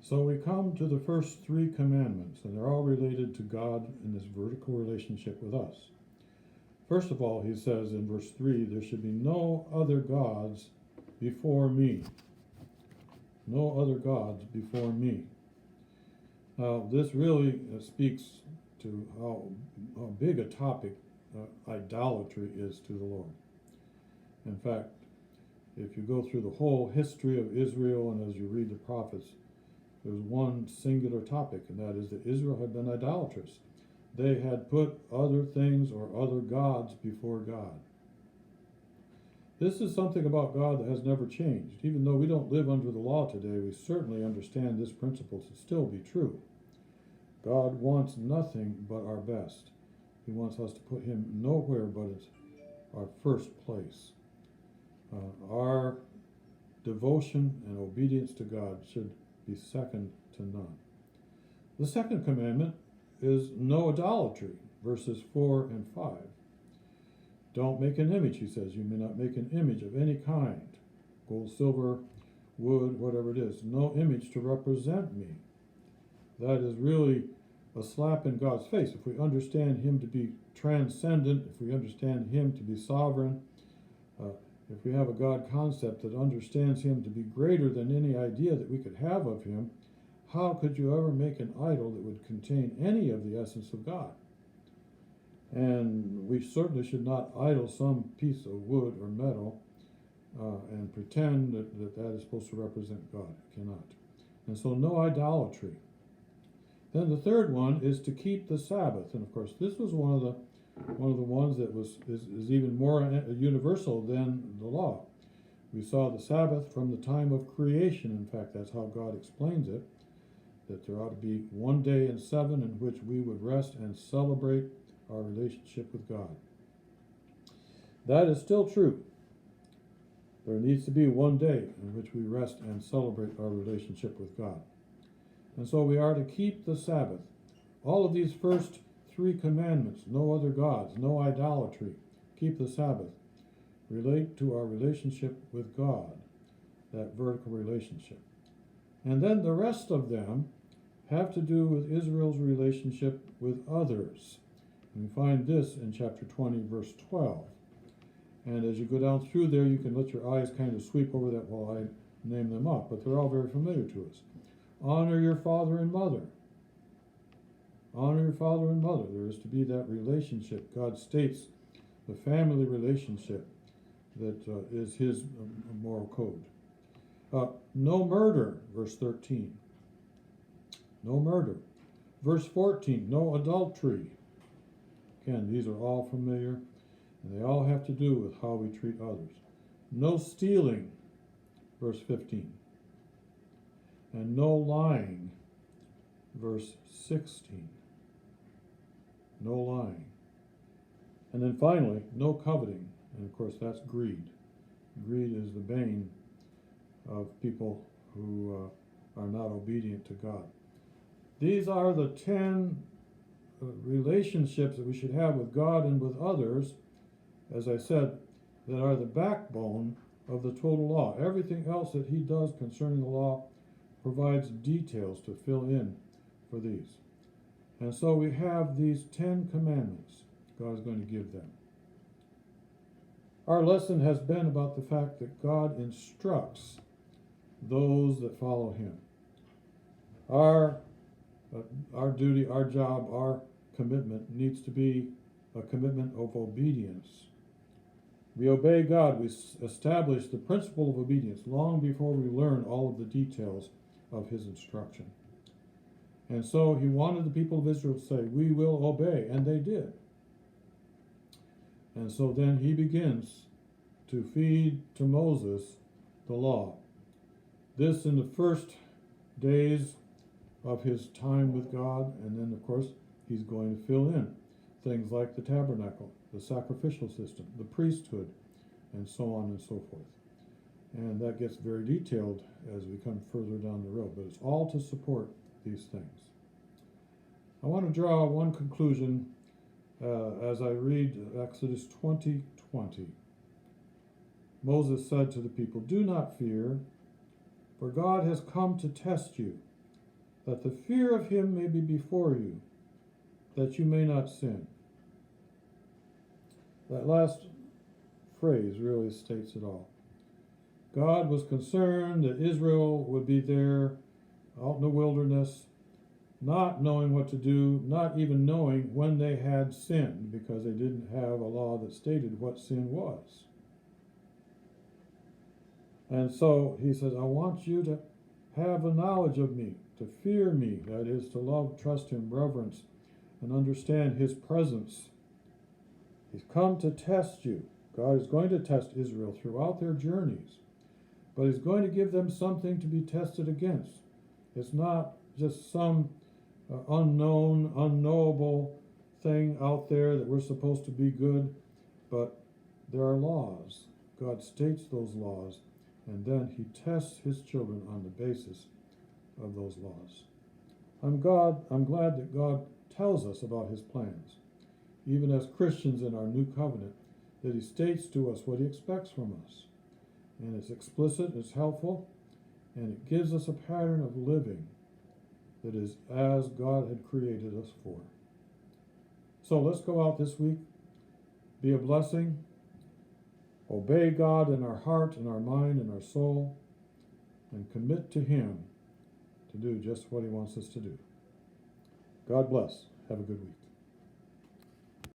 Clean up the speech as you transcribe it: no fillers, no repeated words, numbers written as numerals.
So we come to the first three commandments, and they're all related to God in this vertical relationship with us. First of all, he says in verse 3, there should be no other gods before me. No other gods before me. Now, this really speaks to how big a topic idolatry is to the Lord. In fact, if you go through the whole history of Israel and as you read the prophets, there's one singular topic, and that is that Israel had been idolatrous. They had put other things or other gods before God. This is something about God that has never changed. Even though we don't live under the law today, we certainly understand this principle to still be true. God wants nothing but our best. He wants us to put him nowhere but as our first place. Our devotion and obedience to God should be second to none. The second commandment is no idolatry, verses 4 and 5. Don't make an image, he says. You may not make an image of any kind, gold, silver, wood, whatever it is. No image to represent me. That is really a slap in God's face. If we understand him to be transcendent, if we understand him to be sovereign, if we have a God concept that understands him to be greater than any idea that we could have of him, how could you ever make an idol that would contain any of the essence of God? And we certainly should not idol some piece of wood or metal and pretend that is supposed to represent God. It cannot. And so no idolatry. Then the third one is to keep the Sabbath. And of course, this was one of the ones that is even more universal than the law. We saw the Sabbath from the time of creation. In fact, that's how God explains it, that there ought to be one day in 7 in which we would rest and celebrate our relationship with God. That is still true. There needs to be one day in which we rest and celebrate our relationship with God. And so we are to keep the Sabbath. All of these first three commandments, no other gods, no idolatry, keep the Sabbath, relate to our relationship with God, that vertical relationship. And then the rest of them have to do with Israel's relationship with others. And we find this in chapter 20, verse 12. And as you go down through there, you can let your eyes kind of sweep over that while I name them up, but they're all very familiar to us. Honor your father and mother. Honor your father and mother. There is to be that relationship. God states the family relationship that is his moral code. No murder, verse 13. No murder. Verse 14, no adultery. Again, these are all familiar, and they all have to do with how we treat others. No stealing, verse 15. And no lying, verse 16. No lying. And then finally, no coveting. And of course, that's greed. Greed is the bane of people who are not obedient to God. These are the 10 relationships that we should have with God and with others, as I said, that are the backbone of the total law. Everything else that he does concerning the law provides details to fill in for these. And so we have these 10 commandments God is going to give them. Our lesson has been about the fact that God instructs those that follow him. Our duty, our job, our commitment needs to be a commitment of obedience. We obey God. We establish the principle of obedience long before we learn all of the details of his instruction. And so he wanted the people of Israel to say, we will obey, and they did. And so then he begins to feed to Moses the law. This in the first days of his time with God, and then of course he's going to fill in things like the tabernacle, the sacrificial system, the priesthood, and so on and so forth. And that gets very detailed as we come further down the road, but it's all to support these things. I want to draw one conclusion as I read Exodus 20:20. Moses said to the people, do not fear, for God has come to test you, that the fear of him may be before you, that you may not sin. That last phrase really states it all. God was concerned that Israel would be there out in the wilderness, not knowing what to do, not even knowing when they had sinned, because they didn't have a law that stated what sin was. And so he says, I want you to have a knowledge of me, to fear me, that is, to love, trust him, reverence, and understand his presence. He's come to test you. God is going to test Israel throughout their journeys, but he's going to give them something to be tested against. It's not just some unknown, unknowable thing out there that we're supposed to be good, but there are laws. God states those laws, and then he tests his children on the basis of those laws. I'm glad that God tells us about his plans, even as Christians in our new covenant, that he states to us what he expects from us. And it's explicit, it's helpful, and it gives us a pattern of living that is as God had created us for. So let's go out this week, be a blessing, obey God in our heart, in our mind, in our soul, and commit to him to do just what he wants us to do. God bless. Have a good week.